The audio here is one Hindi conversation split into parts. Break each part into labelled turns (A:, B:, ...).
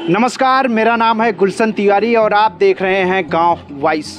A: नमस्कार, मेरा नाम है गुलशन तिवारी और आप देख रहे हैं गांव वॉइस।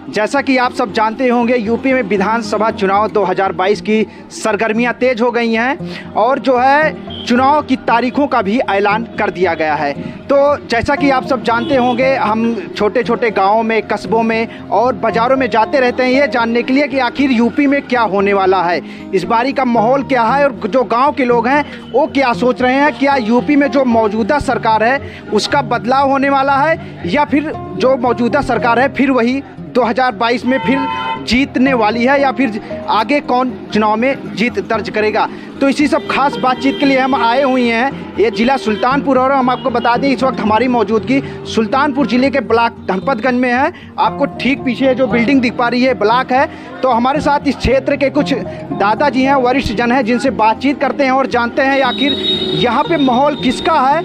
A: जैसा कि आप सब जानते होंगे, यूपी में विधानसभा चुनाव 2022 की सरगर्मियां तेज हो गई हैं और जो है चुनाव की तारीखों का भी ऐलान कर दिया गया है। तो जैसा कि आप सब जानते होंगे, हम छोटे छोटे गांवों में, कस्बों में और बाज़ारों में जाते रहते हैं ये जानने के लिए कि आखिर यूपी में क्या होने वाला है, इस बारी का माहौल क्या है और जो गांव के लोग हैं वो क्या सोच रहे हैं। क्या यूपी में जो मौजूदा सरकार है उसका बदलाव होने वाला है या फिर जो मौजूदा सरकार है फिर वही 2022 में फिर जीतने वाली है या फिर आगे कौन चुनाव में जीत दर्ज करेगा। तो इसी सब खास बातचीत के लिए हम आए हुए हैं ये ज़िला सुल्तानपुर। और हम आपको बता दें, इस वक्त हमारी मौजूदगी सुल्तानपुर ज़िले के ब्लॉक धनपतगंज में है। आपको ठीक पीछे जो बिल्डिंग दिख पा रही है ब्लॉक है। तो हमारे साथ इस क्षेत्र के कुछ दादाजी हैं, वरिष्ठ जन हैं, जिनसे बातचीत करते हैं और जानते हैं आखिर यहाँ पे माहौल किसका है।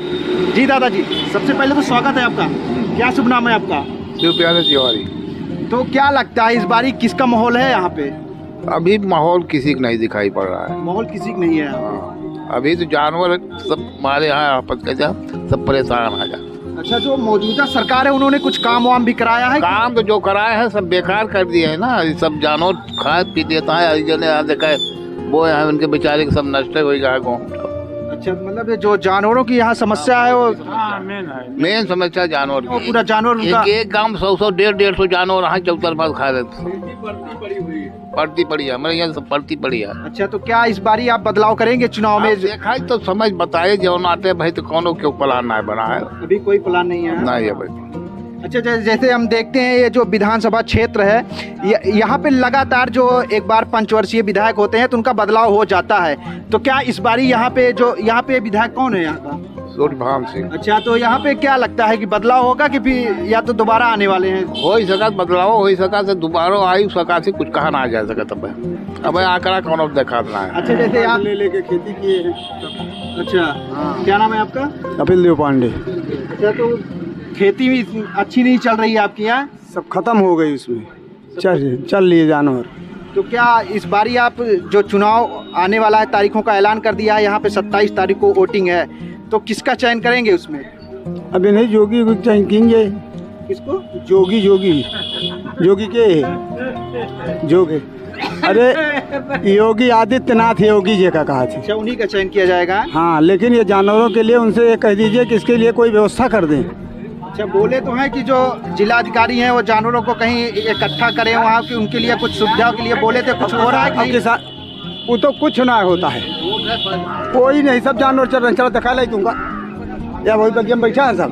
A: जी दादाजी, सबसे पहले तो स्वागत है आपका। क्या शुभ नाम है आपका?
B: शिवप्यारे तिवारी।
A: तो क्या लगता है इस बारी किसका माहौल है यहाँ पे?
B: अभी माहौल किसी को नहीं दिखाई पड़ रहा है।
A: माहौल किसी का नहीं है।
B: अभी तो जानवर सब हमारे यहाँ आपस के सब परेशान आ जा।
A: अच्छा, जो मौजूदा सरकार है उन्होंने कुछ काम वाम भी कराया है?
B: काम तो जो कराया है सब बेकार कर दिए है ना। ये सब जानवर खा पी देता है, यहाँ देखा वो है उनके बेचारे के सब नष्ट हो गया है।
A: अच्छा, मतलब ये जो जानवरों की यहाँ समस्या है वो
B: मेन समस्या जानवर
A: वो पूरा जानवर
B: एक गाँव में 100 150 जानवर यहाँ चौतरफा खा रहे थे। पड़ती पड़ी है हमारे यहाँ, सब पड़ती पड़ी है।
A: अच्छा, तो क्या इस बारी आप बदलाव करेंगे चुनाव में?
B: देखा तो समझ बताए जो आते भाई, तो कौन क्यों प्लान ना बना है?
A: अभी कोई प्लान नहीं है।
B: नहीं है भाई।
A: अच्छा, जैसे हम देखते हैं ये जो विधानसभा क्षेत्र है यहाँ पे लगातार जो एक बार पंचवर्षीय विधायक होते हैं तो उनका बदलाव हो जाता है। तो क्या इस बारी यहाँ पे विधायक कौन है यहाँ का?
B: सूर्यभान सिंह।
A: अच्छा, तो यहाँ पे क्या लगता है कि बदलाव होगा कि फिर या तो दोबारा आने वाले हैं?
B: हो ही सका बदलाव, हो ही सका से दोबारा आई सका से कुछ कहा ना जा सका। तब अब आंकड़ा कौन देखा है।
A: अच्छा, जैसे आप लेके खेती किए हैं। अच्छा, क्या नाम है आपका?
C: कपिल देव पांडे।
A: अच्छा, तो खेती भी अच्छी नहीं चल रही है आपकी यहाँ?
C: सब खत्म हो गई उसमें, चल लिए जानवर।
A: तो क्या इस बारी आप जो चुनाव आने वाला है तारीखों का ऐलान कर दिया है, यहाँ पे 27 तारीख को वोटिंग है, तो किसका चयन करेंगे उसमें?
C: अभी नहीं, जोगी को चयन करेंगे।
A: किसको?
C: जोगी के जोगी। अरे योगी आदित्यनाथ योगी जी का कहा था।
A: अच्छा, उन्हीं का चयन किया जाएगा।
C: हाँ, लेकिन ये जानवरों के लिए उनसे ये कह दीजिए कि इसके लिए कोई व्यवस्था कर दें।
A: अच्छा, बोले तो हैं कि जो जिलाधिकारी हैं वो जानवरों को कहीं इकट्ठा करें वहाँ की, उनके लिए कुछ सुविधा के लिए बोले थे। कुछ हो रहा है कि
C: वो तो कुछ ना होता है, कोई नहीं, सब जानवर चल रहे। चलो दिखा लाई दूंगा या वही बगिया में बैठा है सब।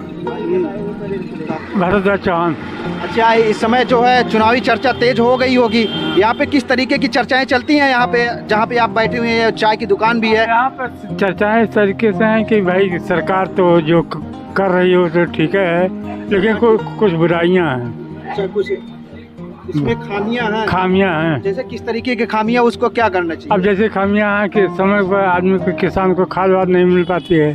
D: भरत चौहान।
A: अच्छा, इस समय जो है चुनावी चर्चा तेज हो गई होगी। यहाँ पे किस तरीके की चर्चाएं चलती हैं यहाँ पे जहाँ पे आप बैठे हुए हैं? चाय की दुकान भी है।
D: यहाँ पर चर्चाएं इस तरीके से हैं कि भाई सरकार तो जो कर रही हो तो ठीक है, लेकिन कुछ बुराइयां हैं।
A: अच्छा, कुछ इसमें खामियां हैं। जैसे किस तरीके की खामियां, उसको क्या करना चाहिए?
D: अब जैसे खामियां हैं कि समय पर आदमी को, किसान को खाद वाद नहीं मिल पाती है।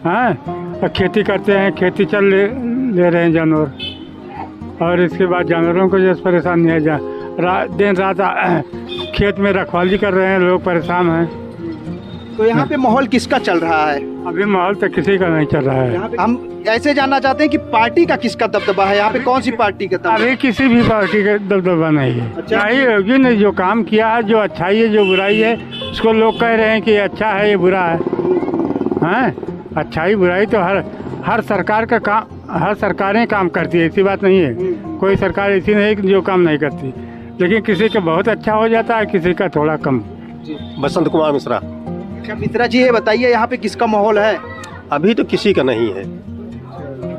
D: हाँ, खेती करते हैं, खेती ले रहे हैं जानवर, और इसके बाद जानवरों को जैसे परेशानी है। दिन रात खेत में रखवाली कर रहे हैं लोग, परेशान हैं।
A: तो यहाँ पे माहौल किसका चल रहा है?
D: अभी माहौल तो किसी का नहीं चल रहा है।
A: हम ऐसे जानना चाहते हैं कि पार्टी का किसका दबदबा है यहाँ पे? कौन सी पार्टी का दबदबा?
D: अभी किसी भी पार्टी का दबदबा नहीं है।
A: अच्छा,
D: नहीं होगी नहीं। जो काम किया है, जो अच्छाई है, जो बुराई है, उसको लोग कह रहे हैं कि अच्छा है, ये बुरा है। हाँ, अच्छाई बुराई तो हर सरकार का काम, हर सरकारें काम करती है, ऐसी बात नहीं है। कोई सरकार ऐसी नहीं कि जो काम नहीं करती, लेकिन किसी का बहुत अच्छा हो जाता है, किसी का थोड़ा कम।
E: बसंत कुमार मिश्रा।
A: अच्छा मिश्रा जी, ये बताइए यहाँ पे किसका माहौल है?
E: अभी तो किसी का नहीं है,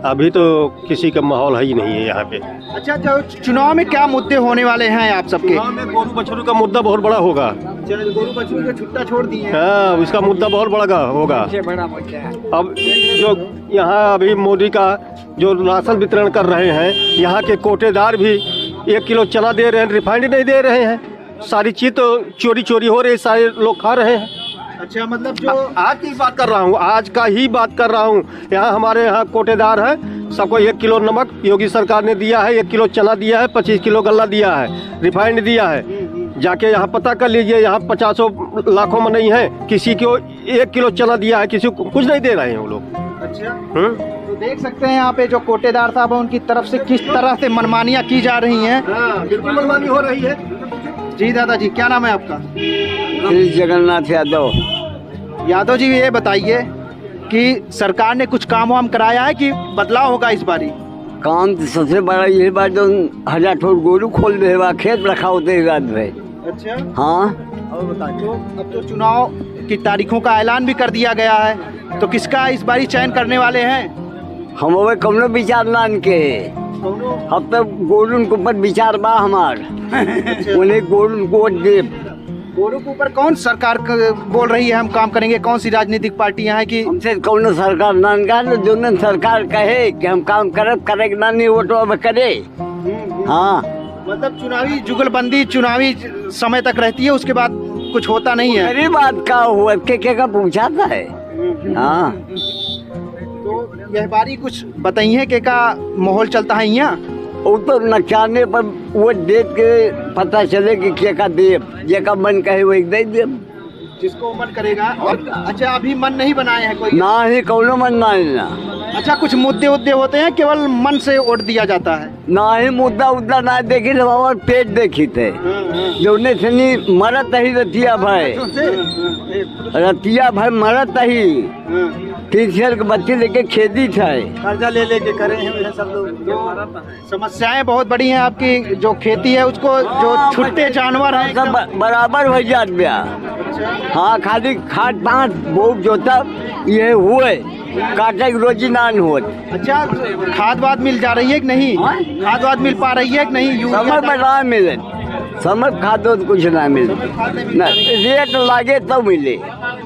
E: अभी तो किसी का माहौल है ही नहीं है यहाँ पे।
A: अच्छा, जो चुनाव में क्या मुद्दे होने वाले हैं आप सबके?
E: चुनाव में गोरू बछरू का मुद्दा बहुत बड़ा होगा।
A: गोरू बछरू को छुट्टा छोड़ दिए।
E: हाँ, उसका मुद्दा बहुत बड़ा होगा। अब जो यहाँ अभी मोदी का जो राशन वितरण कर रहे हैं, यहाँ के कोटेदार भी 1 किलो चना दे रहे हैं, रिफाइंड नहीं दे रहे हैं। सारी चीज तो चोरी हो रही है, सारे लोग खा रहे हैं।
A: अच्छा, मतलब जो
E: आज की बात कर रहा हूँ, आज का ही बात कर रहा हूँ। यहाँ हमारे यहाँ कोटेदार हैं, सबको 1 किलो नमक योगी सरकार ने दिया है, 1 किलो चना दिया है, 25 किलो गल्ला दिया है, रिफाइंड दिया है। जाके यहाँ पता कर लीजिए, यहाँ 50 लाखों में नहीं है, किसी को 1 किलो चना दिया है, किसी को कुछ नहीं दे रहे हैं वो लोग।
A: अच्छा, देख सकते हैं यहाँ पे जो कोटेदार साहब हैं उनकी तरफ से किस तरह से मनमानियाँ की जा रही हैं।
E: बिल्कुल मनमानी हो रही है।
A: जी दादाजी, क्या नाम है आपका?
C: श्री जगन्नाथ यादव।
A: यादव जी, ये बताइए कि सरकार ने कुछ काम वाम कराया है कि बदलाव होगा इस बारी?
C: काम तो सबसे बड़ा यही बात जो 1000 ठोर गोरू खोल दे खेत रखा होते रात में।
A: अच्छा,
C: हाँ,
A: और बताइए, तो अब तो चुनाव की तारीखों का ऐलान भी कर दिया गया है, तो किसका इस बारी चयन करने वाले हैं?
C: हम वो कमनो विचार नान के अब तक गोरू के ऊपर विचार बा हमार उन्हें गोरू को वोट दे।
A: गोरू के ऊपर कौन सरकार बोल रही है हम काम करेंगे? कौन सी राजनीतिक पार्टियां हैं कि
C: हमसे कौन सरकार नान का जो न सरकार कहे कि हम काम करे ना नहीं वोट अब करे। हाँ,
A: मतलब चुनावी जुगलबंदी चुनावी समय तक रहती है, उसके बाद कुछ होता नहीं है।
C: मेरी बात का हुआ के का पूछाता है। हाँ,
A: तो यह बारी कुछ बताइए के का माहौल चलता है यहाँ?
C: वो तो नचाने पर वो देख के पता चले कि क्या का देव ये का मन कहे वो एक दे देव
A: जिसको मन करेगा। और अच्छा, अभी मन नहीं बनाए हैं कोई?
C: ना ही कौनो मन ना ही ना।
A: अच्छा, कुछ मुद्दे होते हैं केवल मन से वोट दिया जाता है?
C: ना ही मुद्दा उद्दा ना देखी तो हमारे पेट देखी थे जो ने सनी मरत ही रतिया भाई मरत ही 3 साल के बच्चे लेके खेती थे
A: कर्जा ले लेके करे हैं सब लोग। समस्याएं बहुत बड़ी हैं आपकी, जो खेती है उसको जो छुट्टे जानवर हैं
C: सब बराबर हो जात गया। हाँ, खाली खाद पांच बोक जोता ये हुए काटे रोजी नान हो।
A: अच्छा, खाद वाद मिल जा रही है कि नहीं? खाद वाद मिल पा रही है कि नहीं?
C: समझ में ना मिले, समझ खादो तो कुछ ना मिले ना, रेट लागे तो मिले।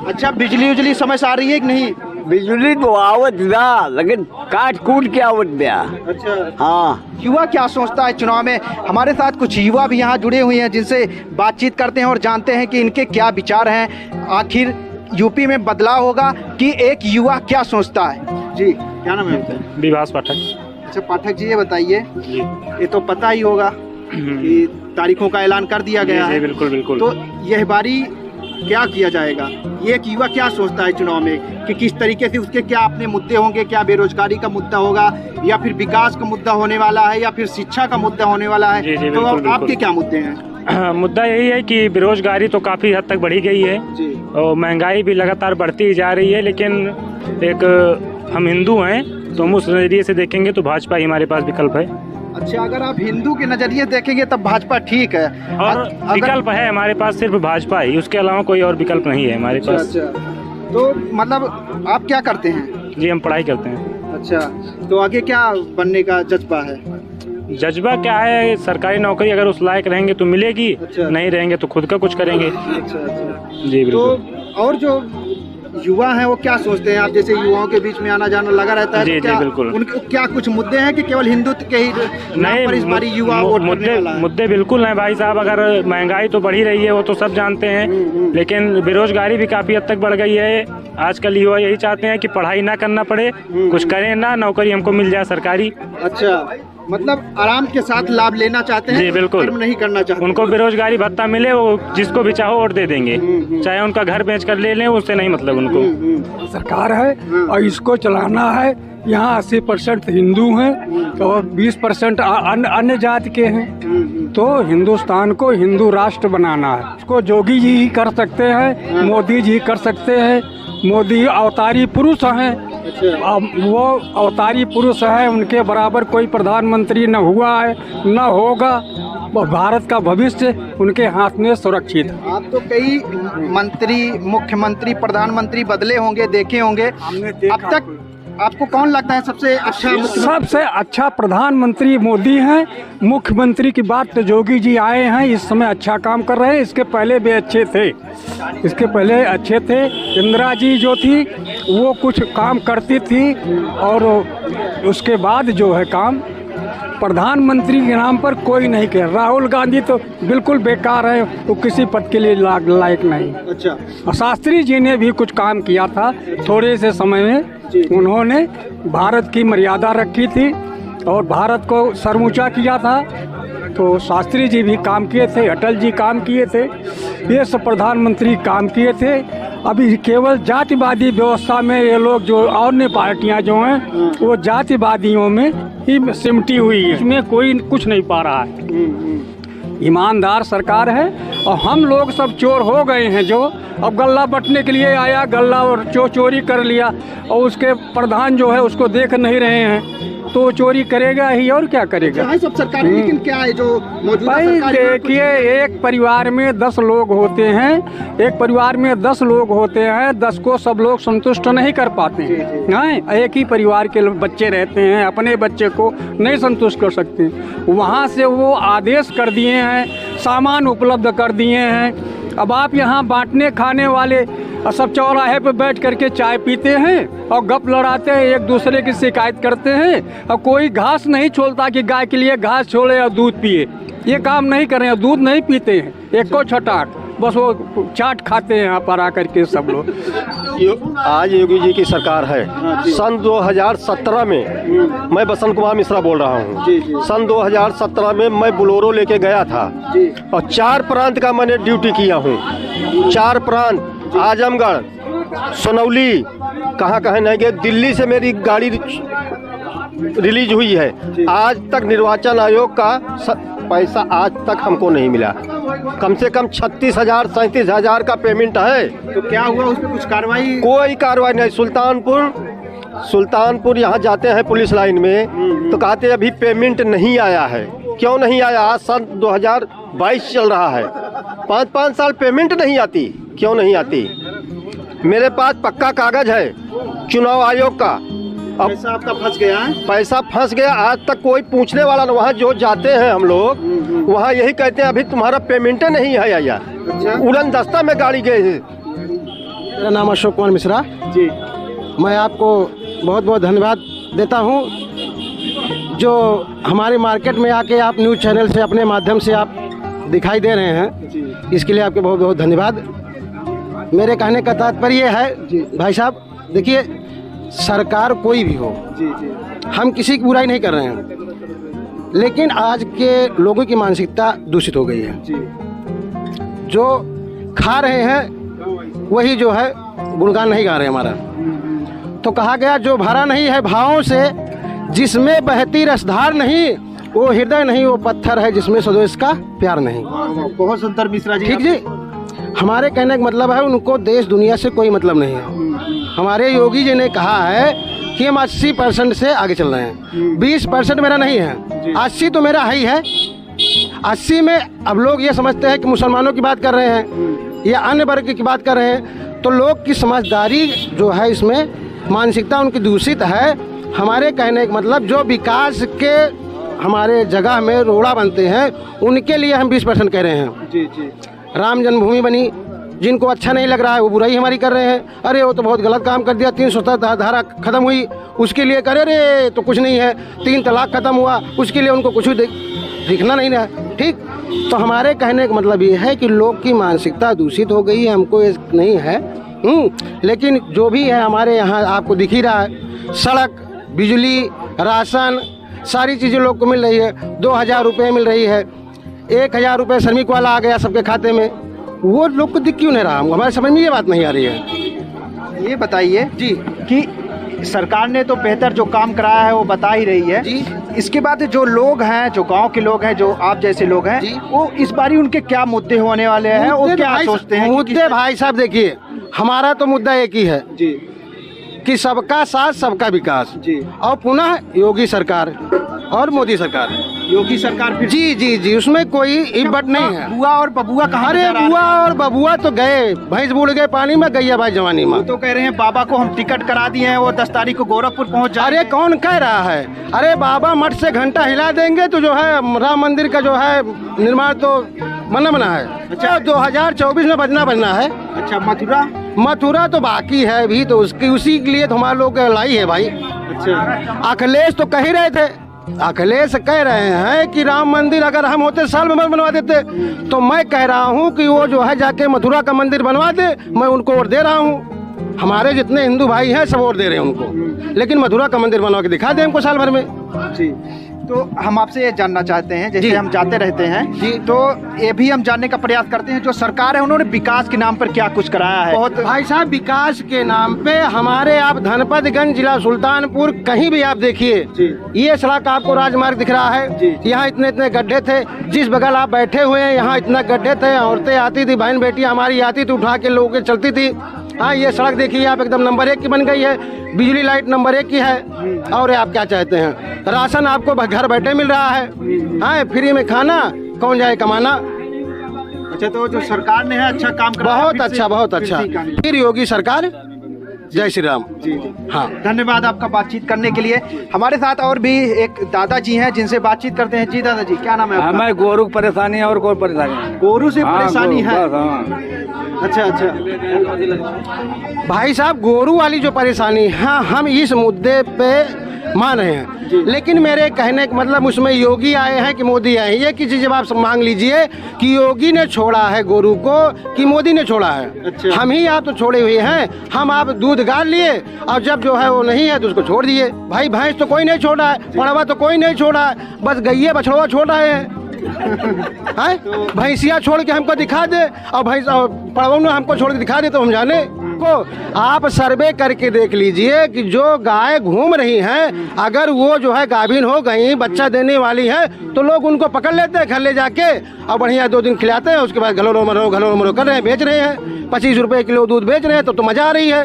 A: अच्छा, बिजली उजली समय से आ रही है कि नहीं?
C: बिजली तो आवत ना, लेकिन काट कूट के आवत दिया।
A: अच्छा,
C: हाँ,
A: युवा क्या सोचता है चुनाव में? हमारे साथ कुछ युवा भी यहाँ जुड़े हुए हैं जिनसे बातचीत करते हैं और जानते हैं कि इनके क्या विचार हैं। आखिर यूपी में बदलाव होगा कि एक युवा क्या सोचता है? जी, क्या नाम है आपका?
D: विभास पाठक।
A: अच्छा पाठक जी, ये बताइए, ये तो पता ही होगा कि तारीखों का ऐलान कर दिया गया है।
D: बिल्कुल बिल्कुल।
A: तो यह बारी क्या किया जाएगा? ये एक युवा क्या सोचता है चुनाव में कि किस तरीके से उसके क्या अपने मुद्दे होंगे? क्या बेरोजगारी का मुद्दा होगा या फिर विकास का मुद्दा होने वाला है या फिर शिक्षा का मुद्दा होने वाला है?
D: जी,
A: तो
D: बिल्कुल,
A: आपके क्या मुद्दे हैं?
D: मुद्दा यही है कि बेरोजगारी तो काफ़ी हद तक बढ़ी गई है
A: जी,
D: और महंगाई भी लगातार बढ़ती ही जा रही है, लेकिन एक हम हिंदू हैं तो हम उस नज़रिए से देखेंगे तो भाजपा ही हमारे पास विकल्प है।
A: अच्छा, अगर आप हिंदू के नज़रिए देखेंगे तब भाजपा ठीक है
D: और विकल्प है हमारे पास सिर्फ भाजपा ही, उसके अलावा कोई और विकल्प नहीं है हमारे पास।
A: अच्छा, तो मतलब आप क्या करते हैं?
D: जी, हम पढ़ाई करते हैं।
A: अच्छा, तो आगे क्या बनने का जज्बा है?
D: जज्बा क्या है, सरकारी नौकरी अगर उस लायक रहेंगे तो मिलेगी।
A: अच्छा।
D: नहीं रहेंगे तो खुद का कुछ करेंगे।
A: अच्छा अच्छा,
D: जी
A: तो
D: बिल्कुल।
A: और जो युवा हैं वो क्या सोचते हैं? आप जैसे युवाओं के बीच में आना जाना लगा रहता है,
D: जी,
A: तो क्या
D: जी, बिल्कुल।
A: उनके क्या कुछ मुद्दे हैं कि केवल हिंदुत्व के ही नाम पर इस बारी युवा वोट करने वाला है?
D: मुद्दे बिल्कुल हैं भाई साहब। अगर महंगाई तो बढ़ी रही है वो तो सब जानते हैं, लेकिन बेरोजगारी भी काफ़ी हद तक बढ़ गई है। आजकल युवा यही चाहते हैं कि पढ़ाई ना करना पड़े, कुछ करें ना, नौकरी हमको मिल जाए सरकारी।
A: अच्छा, मतलब आराम के साथ लाभ लेना चाहते हैं,
D: जी, बिल्कुल।
A: कर्म नहीं करना चाहते।
D: उनको बेरोजगारी भत्ता मिले, वो जिसको भी चाहो वोट दे देंगे, चाहे उनका घर बेच कर ले लें, उससे नहीं मतलब उनको।
F: सरकार है और इसको चलाना है। यहाँ 80% हिंदू हैं और 20% अन्य जाति के हैं। तो हिंदुस्तान को हिंदू राष्ट्र बनाना है। इसको जोगी जी ही कर सकते हैं, मोदी जी कर सकते हैं। मोदी अवतारी पुरुष हैं, अब वो अवतारी पुरुष है, उनके बराबर कोई प्रधानमंत्री न हुआ है न होगा। भारत का भविष्य उनके हाथ में सुरक्षित है।
A: आप तो कई मंत्री, मुख्यमंत्री, प्रधानमंत्री बदले होंगे, देखे होंगे। अब तक आपको कौन लगता है सबसे अच्छा मुख्यमंत्री?
F: सबसे अच्छा प्रधानमंत्री मोदी हैं। मुख्यमंत्री की बात तो जोगी जी आए हैं, इस समय अच्छा काम कर रहे हैं। इसके पहले भी अच्छे थे, इसके पहले अच्छे थे। इंदिरा जी जो थी वो कुछ काम करती थी और उसके बाद जो है काम प्रधानमंत्री के नाम पर कोई नहीं कह। राहुल गांधी तो बिल्कुल बेकार है, वो किसी पद के लिए लायक नहीं।
A: अच्छा,
F: और शास्त्री जी ने भी कुछ काम किया था थोड़े से समय में। उन्होंने भारत की मर्यादा रखी थी और भारत को सर्वोच्च किया था। तो शास्त्री जी भी काम किए थे, अटल जी काम किए थे, ये सब प्रधानमंत्री काम किए थे। अभी केवल जातिवादी व्यवस्था में ये लोग जो अन्य पार्टियां जो हैं वो जातिवादियों में ही सिमटी हुई है, इसमें कोई कुछ नहीं पा रहा है। ईमानदार सरकार है और हम लोग सब चोर हो गए हैं। जो अब गल्ला बटने के लिए आया, गल्ला और चोरी कर लिया और उसके प्रधान जो है उसको देख नहीं रहे हैं तो चोरी करेगा ही और क्या करेगा।
A: है सब सरकारी, लेकिन क्या है जो मौजूदा
F: भाई
A: सरकार है,
F: देखिए, एक परिवार में 10 लोग होते हैं, एक परिवार में 10 लोग होते हैं, 10 को सब लोग संतुष्ट नहीं कर पाते हैं। एक ही परिवार के बच्चे रहते हैं, अपने बच्चे को नहीं संतुष्ट कर सकते। वहाँ से वो आदेश कर दिए हैं, सामान उपलब्ध कर दिए हैं। अब आप यहाँ बांटने खाने वाले सब चौराहे पे बैठ करके चाय पीते हैं और गप लड़ाते हैं, एक दूसरे की शिकायत करते हैं और कोई घास नहीं छोड़ता कि गाय के लिए घास छोड़े और दूध पिए। ये काम नहीं कर रहे हैं, दूध नहीं पीते हैं, एक को छटाक, बस वो चाट खाते हैं यहाँ पर आकर के सब लोग।
E: आज योगी जी की सरकार है। सन 2017 में मैं बसंत कुमार मिश्रा बोल रहा हूँ। सन 2017 में मैं बोलेरो लेके गया था और 4 प्रांत का मैंने ड्यूटी किया हूँ। 4 प्रांत, आजमगढ़, सोनौली, कहाँ नहीं गए। दिल्ली से मेरी गाड़ी रिलीज हुई है। आज तक निर्वाचन आयोग का पैसा आज तक हमको नहीं मिला। कम से कम 36,000 37,000 का पेमेंट है।
A: तो क्या हुआ उस पर कुछ कार्रवाई?
E: कोई कार्रवाई नहीं। सुल्तानपुर यहाँ जाते हैं पुलिस लाइन में तो कहते हैं अभी पेमेंट नहीं आया है। क्यों नहीं आया? आज सन 2022 चल रहा है, 5-5 साल पेमेंट नहीं आती। क्यों नहीं आती? मेरे पास पक्का कागज है चुनाव आयोग का। अब
A: पैसा आपका फंस गया है?
E: पैसा फंस गया, आज तक कोई पूछने वाला नहीं। वहाँ जो जाते हैं हम लोग, वहाँ यही कहते हैं अभी तुम्हारा पेमेंट नहीं है यार।
A: अच्छा।
E: उड़न दस्ता में गाड़ी गए हैं।
G: मेरा नाम अशोक कुमार मिश्रा
A: जी।
G: मैं आपको बहुत बहुत धन्यवाद देता हूँ जो हमारे मार्केट में आके आप न्यूज़ चैनल से अपने माध्यम से आप दिखाई दे रहे हैं, इसके लिए आपके बहुत बहुत धन्यवाद। मेरे कहने का तात्पर्य है भाई साहब, देखिए सरकार कोई भी हो, हम किसी की बुराई नहीं कर रहे हैं, लेकिन आज के लोगों की मानसिकता दूषित हो गई है। जो खा रहे हैं वही जो है गुणगान नहीं गा रहे हमारा। तो कहा गया जो भरा नहीं है भावों से, जिसमें बहती रसधार नहीं, वो हृदय नहीं, वो पत्थर है जिसमें स्वदेश का प्यार नहीं।
A: बहुत सुंदर मिश्रा जी।
G: ठीक जी। हमारे कहने का मतलब है उनको देश दुनिया से कोई मतलब नहीं है। हमारे योगी जी ने कहा है कि हम 80% से आगे चल रहे हैं, 20% मेरा नहीं है, 80 तो मेरा है ही है। 80 में अब लोग ये समझते हैं कि मुसलमानों की बात कर रहे हैं या अन्य वर्ग की बात कर रहे हैं, तो लोग की समझदारी जो है इसमें मानसिकता उनकी दूषित है। हमारे कहने का मतलब जो विकास के हमारे जगह में रोड़ा बनते हैं उनके लिए हम 20% कह रहे हैं।
A: जी जी।
G: राम जन्मभूमि बनी, जिनको अच्छा नहीं लग रहा है वो बुराई हमारी कर रहे हैं। अरे वो तो बहुत गलत काम कर दिया, 370 धारा खत्म हुई, उसके लिए करे रे तो कुछ नहीं है। 3 तलाक खत्म हुआ, उसके लिए उनको कुछ दिखना नहीं रहा। ठीक, तो हमारे कहने का मतलब ये है कि लोग की मानसिकता दूषित हो गई है, हमको ये नहीं है। लेकिन जो भी है हमारे यहाँ आपको दिख ही रहा है, सड़क, बिजली, राशन, सारी चीज़ें लोग को मिल रही है। 2,000 रुपये मिल रही है, 1,000 रुपये श्रमिक वाला आ गया सबके खाते में, वो लोग को दिख क्यों नहीं रहा? हमारे समझ में ये बात नहीं आ रही है।
A: ये बताइए
G: जी
A: कि सरकार ने तो बेहतर जो काम कराया है वो बता ही रही है
G: जी।
A: इसके बाद जो लोग हैं, जो गांव के लोग हैं, जो आप जैसे लोग हैं, वो इस बारी उनके क्या मुद्दे होने वाले हैं और क्या सोचते हैं?
G: मुद्दे भाई साहब देखिए, हमारा तो मुद्दा एक ही है
A: जी
G: कि सबका साथ सबका विकास
A: जी।
G: और पुनः योगी सरकार और मोदी सरकार।
A: योगी सरकार फिर
G: जी जी जी, उसमें कोई इब्बत नहीं है।
A: बुआ और बबुआ कहाँ?
G: अरे बुआ और बबुआ तो गए, भैंस बूढ़ गए पानी में, गैया भाई जवानी में।
A: वो तो कह रहे हैं बाबा को हम टिकट करा दिए हैं, वो 10 तारीख को गोरखपुर पहुंच जाएंगे।
G: अरे कौन कह रहा है? अरे बाबा मठ से घंटा हिला देंगे तो जो है राम मंदिर का जो है निर्माण तो बना है। अच्छा, 2024 में बजना है।
A: अच्छा,
G: मथुरा तो बाकी है अभी, तो उसी के लिए तो हमारे लोग लाई है भाई।
A: अच्छा,
G: अखिलेश तो कह ही रहे थे, अखिलेश कह रहे हैं कि राम मंदिर अगर हम होते साल में बनवा देते, तो मैं कह रहा हूं कि वो जो है जाके मथुरा का मंदिर बनवा दे, मैं उनको वोट दे रहा हूं। हमारे जितने हिंदू भाई हैं सब वोट दे रहे हैं उनको, लेकिन मथुरा का मंदिर बनवा के दिखा दे हमको साल भर में।
A: जी। तो हम आपसे ये जानना चाहते हैं, जैसे हम जाते रहते हैं जी, तो ये भी हम जानने का प्रयास करते हैं जो सरकार है उन्होंने विकास के नाम पर क्या कुछ कराया है।
G: बहुत भाई साहब, विकास के नाम पे हमारे आप धनपतगंज जिला सुल्तानपुर कहीं भी आप देखिए, ये सड़क आपको राजमार्ग दिख रहा है, यहाँ इतने इतने गड्ढे थे, जिस बगल आप बैठे हुए हैं यहाँ इतना गड्ढे थे, औरतें आती थी, बहन बेटी हमारी आती थी, उठा के लोगों के चलती थी। हाँ, ये सड़क देखिए आप एकदम नंबर 1 की बन गई है, बिजली लाइट नंबर 1 की है, और आप क्या चाहते हैं, राशन आपको घर बैठे मिल रहा है, हाँ, फ्री में खाना, कौन जाए कमाना।
A: अच्छा, तो जो सरकार ने है अच्छा काम करा,
G: बहुत अच्छा, बहुत अच्छा, फिर योगी सरकार, जय श्री राम। हाँ,
A: धन्यवाद आपका बातचीत करने के लिए। हमारे साथ और भी एक दादाजी हैं जिनसे बातचीत करते हैं। जी दादाजी, क्या नाम है आपका?
C: हमें गोरू परेशानी और कोई परेशानी नहीं।
A: गोरू से परेशानी है? अच्छा अच्छा।
G: भाई साहब, गोरू वाली जो परेशानी है हम इस मुद्दे पे मान रहे हैं, लेकिन मेरे कहने का मतलब उसमें योगी आए हैं कि मोदी आए हैं, ये किसी जब आप मांग लीजिए कि योगी ने छोड़ा है गोरू को कि मोदी ने छोड़ा है। अच्छा। हम ही आप तो छोड़े हुए हैं, हम आप दूध गाड़ लिए और जब जो है वो नहीं है तो उसको छोड़ दिए। भाई भैंस तो कोई नहीं छोड़ा है, पड़वा तो कोई नहीं छोड़ा है, बस गैये बछड़वा छोड़ रहे हैं। भैंसिया छोड़ के हमको दिखा दे और भैंस पड़वा हमको छोड़ के दिखा दे तो हम जाने को। आप सर्वे करके देख लीजिए कि जो गाय घूम रही हैं, अगर वो जो है गाभिन हो गई, बच्चा देने वाली है, तो लोग उनको पकड़ लेते हैं घर ले जाके और बढ़िया 2 दिन खिलाते हैं, उसके बाद घलोरो मरो कर रहे हैं, बेच रहे हैं, 25 रुपए किलो दूध बेच रहे हैं, तो मजा आ रही है।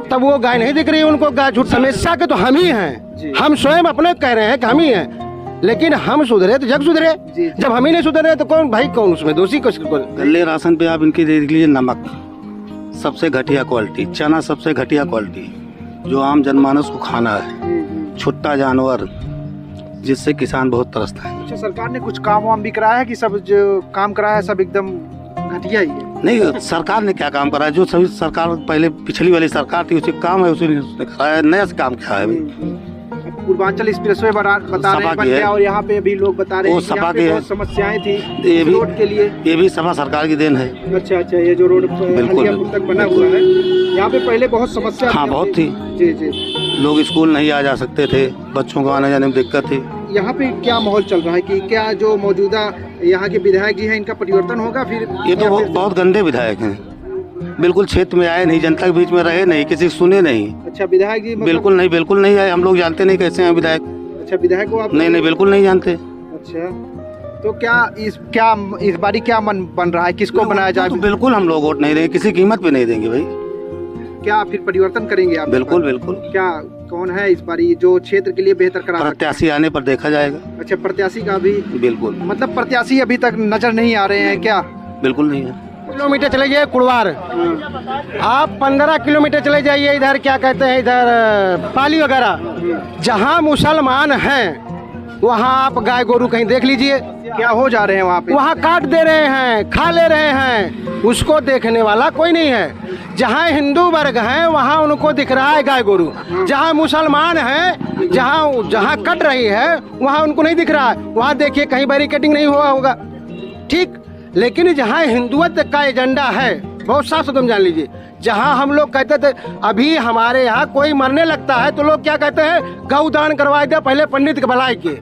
G: तब वो गाय नहीं दिख रही है उनको, गाय झूठ। समस्या के तो हम ही हैं, हम स्वयं अपने कह रहे हैं कि हम ही हैं, लेकिन हम सुधरे तो जग सुधरे, जब हम ही नहीं सुधरे तो कौन भाई, कौन उसमें दोषी?
H: गले राशन पे आप इनकी देख लीजिए, नमक सबसे घटिया क्वालिटी, चना सबसे घटिया क्वालिटी, जो आम जनमानस को खाना है, छुट्टा जानवर, जिससे किसान बहुत तरसता है।
A: अच्छा, सरकार ने कुछ काम वाम भी कराया है कि सब जो काम कराया है सब एकदम घटिया ही है?
H: नहीं, सरकार ने क्या काम कराया, जो सभी सरकार पहले पिछली वाली सरकार थी उसी काम है, उसी ने कराया, नया से काम क्या है।
A: पूर्वांचल एक्सप्रेसवे बता रहे हैं बन गया, और यहाँ पे भी लोग बता रहे हैं कि यहाँ पे बहुत समस्याएं थी
H: ये भी
A: रोड के लिए।
H: ये भी सभा सरकार की देन है।
A: अच्छा अच्छा, ये जो रोड हल्दियापुर तक बना हुआ है, यहाँ पे पहले बहुत समस्या
H: हाँ बहुत थी
A: जी जी। लोग
H: स्कूल नहीं आ जा सकते थे, बच्चों को आने जाने में दिक्कत थी।
A: यहाँ पे क्या माहौल चल रहा है कि क्या जो मौजूदा यहाँ के विधायक जी हैं इनका परिवर्तन होगा फिर?
H: ये तो बहुत गंदे विधायक हैं, बिल्कुल क्षेत्र में आए नहीं, जनता के बीच में रहे नहीं, किसी सुने नहीं।
A: अच्छा, विधायक जी
H: बिल्कुल नहीं आए, हम लोग जानते नहीं कैसे हैं विधायक।
A: अच्छा, विधायक को आप
H: नहीं बिल्कुल नहीं जानते।
A: अच्छा, तो क्या इस बारी क्या मन बन रहा है, किसको बनाया जाए?
H: तो बिल्कुल हम लोग वोट नहीं देंगे, किसी कीमत पे नहीं देंगे भाई।
A: क्या फिर परिवर्तन करेंगे आप?
H: बिल्कुल बिल्कुल।
A: क्या कौन है इस बारी जो क्षेत्र के लिए बेहतर करा?
H: प्रत्याशी आने पर देखा जाएगा।
A: अच्छा, प्रत्याशी का भी
H: बिल्कुल,
A: मतलब प्रत्याशी अभी तक नजर नहीं आ रहे हैं क्या?
H: बिल्कुल नहीं है।
G: किलोमीटर चले जाइए कुड़वार, आप 15 किलोमीटर चले जाइए इधर क्या कहते हैं, इधर पाली वगैरह, जहाँ मुसलमान हैं वहाँ आप गाय गोरू कहीं देख लीजिए,
A: क्या हो जा रहे हैं वहाँ पे?
G: वहाँ काट दे रहे हैं, खा ले रहे हैं, उसको देखने वाला कोई नहीं है। जहाँ हिंदू वर्ग हैं वहाँ उनको दिख रहा है गाय गोरू, जहाँ मुसलमान हैं, जहाँ कट रही है वहाँ उनको नहीं दिख रहा है। वहाँ देखिए कहीं बैरिकेडिंग नहीं हुआ होगा, ठीक, लेकिन जहाँ हिंदुत्व का एजेंडा है, बहुत साफ शब्द में जान लीजिए, जहाँ हम लोग कहते थे अभी हमारे यहाँ कोई मरने लगता है तो लोग क्या कहते हैं, गौ दान करवा दिया पहले पंडित के भलाई के।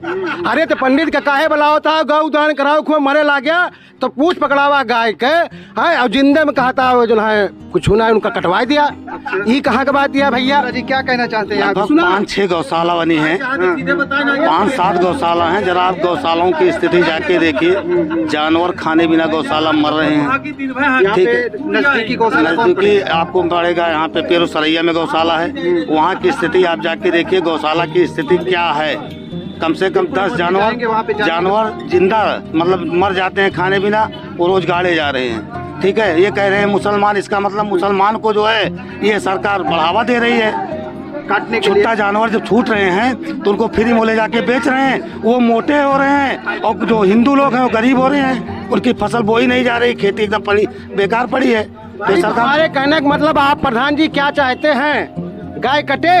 G: अरे तो पंडित का काहे भला होता है, गौ दान कराओ, खूब मरे ला गया तो पूछ पकड़ावा गाय के है, और जिंदे में कहता है जो है कुछ ना उनका कटवा दिया। ये कहाँ का बात दिया भैया
A: जी? क्या कहना चाहते हैं आप?
H: 5-6 गौशाला बनी है, 5-7 गौशाला हैं। जरा आप गौशालाओं की स्थिति जाके देखिए, जानवर खाने बिना गौशाला मर रहे हैं। ठीक है, नजदीकी आपको पड़ेगा, यहाँ पे पेरू सरैया में गौशाला है, वहाँ की स्थिति आप जाके देखिए, गौशाला की स्थिति क्या है। कम से कम 10 जानवर जिंदा मतलब मर जाते हैं खाने बिना, वो रोज गाड़े जा रहे हैं। ठीक है, ये कह रहे हैं मुसलमान, इसका मतलब मुसलमान को जो है ये सरकार बढ़ावा दे रही है। काटने के छुट्टा जानवर जब छूट रहे हैं तो उनको फ्री मोले जाके बेच रहे हैं, वो मोटे हो रहे हैं, और जो हिंदू लोग हैं वो गरीब हो रहे हैं, उनकी फसल बोई नहीं जा रही, खेती एकदम पड़ी बेकार पड़ी है।
G: तो सरकार कहने का मतलब आप प्रधान जी क्या चाहते हैं, गाय कटे?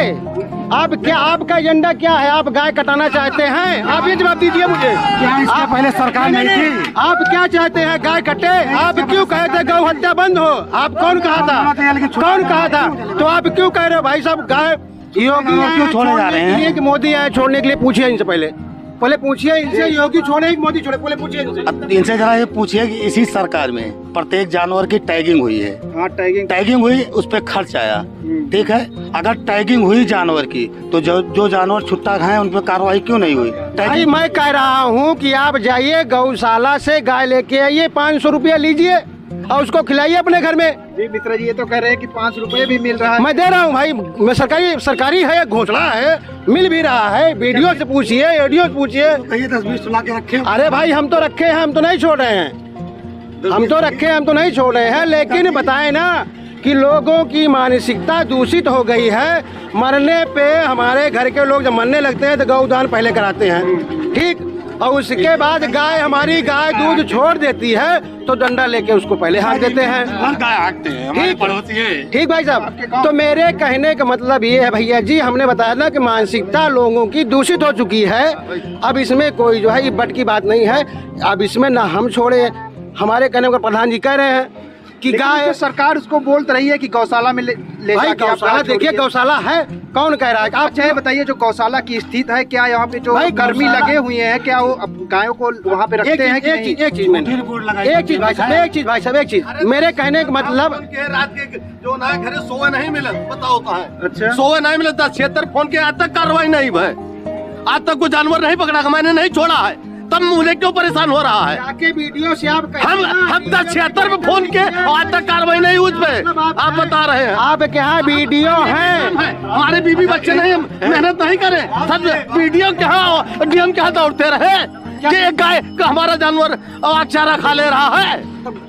G: आप क्या, आपका एजेंडा क्या है, आप गाय कटाना चाहते हैं? आप ये जवाब दीजिए मुझे।
D: क्या इसके पहले सरकार नहीं थी?
G: आप क्या चाहते हैं, गाय कटे? आप क्यों कहे थे गौ हत्या बंद हो? आप कौन कहा था, कौन कहा था? तो आप क्यों कह रहे हो भाई साहब गाय? योगी
H: क्यों छोड़ने जा रहे हैं?
G: कि मोदी आए छोड़ने के लिए, पूछिए इनसे पहले। पहले पूछिए इनसे, योगी छोड़े कि मोदी छोड़े, पहले पूछिए इनसे।
H: अब इनसे जरा ये पूछिए कि इसी सरकार में प्रत्येक जानवर की टैगिंग हुई है।
A: हाँ,
H: टैगिंग हुई, उस पे खर्च आया, ठीक है। अगर टैगिंग हुई जानवर की तो जो जानवर छुट्टा खाए उन पे कार्रवाई क्यों नहीं हुई?
G: भाई मैं कह रहा हूँ कि आप जाइए गौशाला से गाय लेके आइए, 500 रुपया लीजिए और उसको खिलाइए अपने घर में।
A: जी मित्रा जी, ये तो कह रहे हैं कि 5 रुपए भी मिल रहा है।
G: मैं दे रहा हूँ भाई, मैं सरकारी है, घोषणा है, मिल भी रहा है। वीडियो से पूछिए, ऑडियो से पूछिए।
H: कहिए 10-20 ला के रखे।
G: अरे भाई हम तो रखे हैं, हम तो नहीं छोड़ रहे हैं, हम तो रखे हैं, हम तो नहीं छोड़ रहे हैं। लेकिन बताएं ना कि लोगों की मानसिकता दूषित हो गई है। मरने पे हमारे घर के लोग जब मरने लगते हैं तो गौदान पहले कराते हैं, ठीक, और उसके बाद गाय, हमारी गाय दूध छोड़ देती है तो डंडा लेके उसको पहले हाँक देते हैं।
H: गाय हाँकते हैं, हमारे पड़ोसी है।
G: ठीक भाई साहब, तो मेरे कहने का मतलब ये है भैया जी, हमने बताया ना कि मानसिकता लोगों की दूषित हो चुकी है। अब इसमें कोई जो है ये बट की बात नहीं है। अब इसमें ना हम छोड़े, हमारे कहने का प्रधान जी कह रहे हैं कि गाय,
A: तो सरकार उसको बोल रही है कि गौशाला में ले
G: भाई
A: जाके आप
G: गौशाला
A: गाय
G: देखिए,
A: छोड़िए।
G: गौशाला है, कौन कह रहा है? आप
A: अच्छा ये बताइए, जो गौशाला की स्थिति है, क्या यहाँ पे जो
G: भाई
A: कर्मी
G: गौशाला-
A: लगे हुए हैं, क्या वो गायों को वहाँ पे रखते हैं कि नहीं?
G: एक चीज भाई साहब, एक चीज मेरे कहने का मतलब,
E: रात के जो ना घरे सोए नहीं मिले, बताओ कहाँ है?
A: अच्छा।
E: सोए नहीं मिले, 10-76 फोन के आज तक कार्रवाई नहीं भाई, आज तक कोई जानवर नहीं पकड़ा, मैंने नहीं छोड़ा है, तब मुझे क्यों परेशान हो रहा है?
G: जाके वीडियो से आप
E: हम 10-76 पे फोन के आज तक कार्रवाई नहीं हुई उस पे, आप बता रहे हैं।
G: आप क्या वीडियो है?
E: हमारे बीवी बच्चे नहीं मेहनत नहीं करे, सब वीडियो क्या डीएम क्या दौड़ते रहे कि एक गाय का हमारा जानवर चारा खा ले रहा है,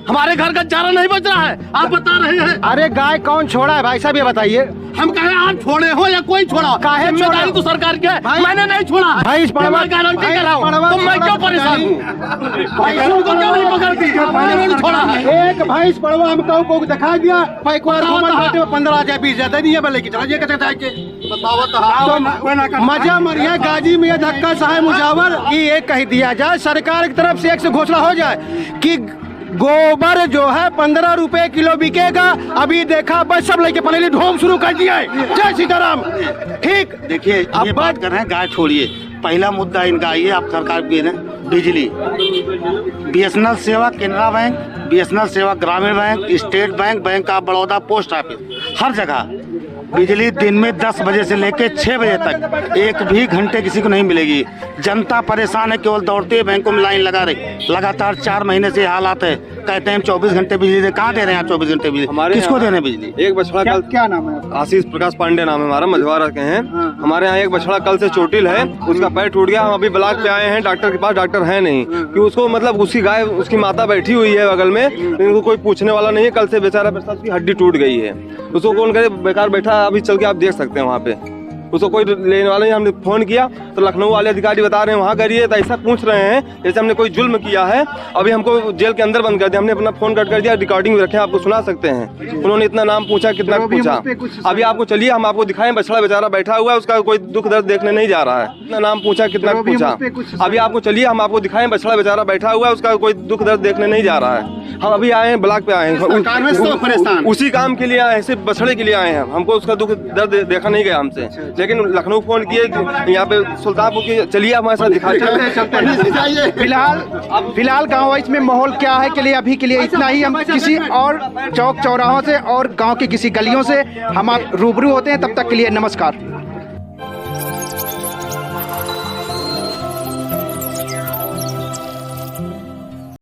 E: हमारे घर का चारा नहीं बच रहा है, आप बता रहे हैं।
G: अरे गाय कौन छोड़ा है भाई साहब, ये बताइए।
E: हम कहे आप छोड़े हो या कोई छोड़ा,
G: काहे
E: जिम्मेदारी
G: छोड़ा?
E: तो सरकार की है,
G: भाई-
E: मैंने नहीं छोड़ा है।
G: भाई इस पड़वा-
E: मैं गारंटी
G: भाई
E: कर रहा हूँ,
G: पड़वा-
E: तो मैं क्यों परेशान हूँ? उनको क्यों नहीं पकड़ती, मैंने नहीं छोड़ा है।
G: एक भैंस पड़वा हम कहूँ को दिखा दिया, भाई को 15,000 20,000 दिए, बोले कि चला ये कहते था कि तो मजा मरिया गाजी में धक्का साहे मुजावर की एक कह दिया जाए, सरकार की तरफ से एक से घोषणा हो जाए कि गोबर जो है 15 रुपए किलो बिकेगा। अभी देखा बस सब लेके पहले ढोंग शुरू कर दिया है। जय सीताराम। ठीक,
H: देखिए
G: अब
H: ये बात कर रहे हैं, गाय छोड़िए। पहला मुद्दा इनका ये, आप सरकार की है बिजली, बीएसएनएल सेवा, केनरा बैंक, बीएसएनएल सेवा, ग्रामीण bank, state bank, bank of Baroda, post office, हर जगह बिजली दिन में 10 बजे से लेकर 6 बजे तक एक भी घंटे किसी को नहीं मिलेगी। जनता परेशान है, केवल दौड़ती है, बैंकों में लाइन लगा रही। लगातार 4 महीने से हालात है, कहते हैं 24 घंटे बिजली दे, कहाँ दे रहे हैं आप 24 घंटे बिजली? किसको दे रहे हैं बिजली?
E: एक बछड़ा कल,
A: क्या नाम है आपका?
E: आशीष प्रकाश पांडे नाम है हमारा, मझवारा के हैं। हमारे यहाँ एक बछड़ा कल से चोटिल है, उसका पैर टूट गया। हम अभी ब्लॉक पे आए हैं, डॉक्टर के पास डॉक्टर है नहीं कि उसको, मतलब उसकी गाय, उसकी माता बैठी हुई है बगल में, इनको कोई पूछने वाला नहीं है। कल से बेचारा उसकी हड्डी टूट गई है, उसको कौन करे, बेकार बैठा। अभी चल के आप देख सकते हैं वहाँ पे, उसको कोई लेने वाला नहीं। हमने फोन किया तो लखनऊ वाले अधिकारी बता रहे हैं वहाँ करिए, तो ऐसा पूछ रहे हैं जैसे हमने कोई जुल्म किया है। अभी हमको जेल के अंदर बंद कर दिया, हमने अपना फोन कट कर दिया, रिकॉर्डिंग भी रखे, आपको सुना सकते हैं। उन्होंने इतना नाम पूछा, कितना पूछा। अभी आपको चलिए हम आपको दिखाएं, बछड़ा बेचारा बैठा हुआ है, उसका कोई दुख दर्द देखने नहीं जा रहा है। इतना नाम पूछा, कितना पूछा। अभी आपको चलिए हम आपको दिखाएं, बछड़ा बेचारा बैठा हुआ है, उसका कोई दुख दर्द देखने नहीं जा रहा है। हम अभी आए हैं, ब्लॉक पे आए हैं, उसी काम के लिए आए हैं, सिर्फ बछड़े के लिए आए हैं। हमको उसका दुख दर्द देखा नहीं गया हमसे, लेकिन लखनऊ फोन किए यहाँ पे सुल्तानपुर की, चलिए हमारे साथ दिखाते।
A: फिलहाल गाँव वाइज में माहौल क्या है के लिए अभी के लिए इतना ही। हम किसी और चौक चौराहों से और गांव की किसी गलियों से हम आप रूबरू होते हैं। तब तक के लिए नमस्कार।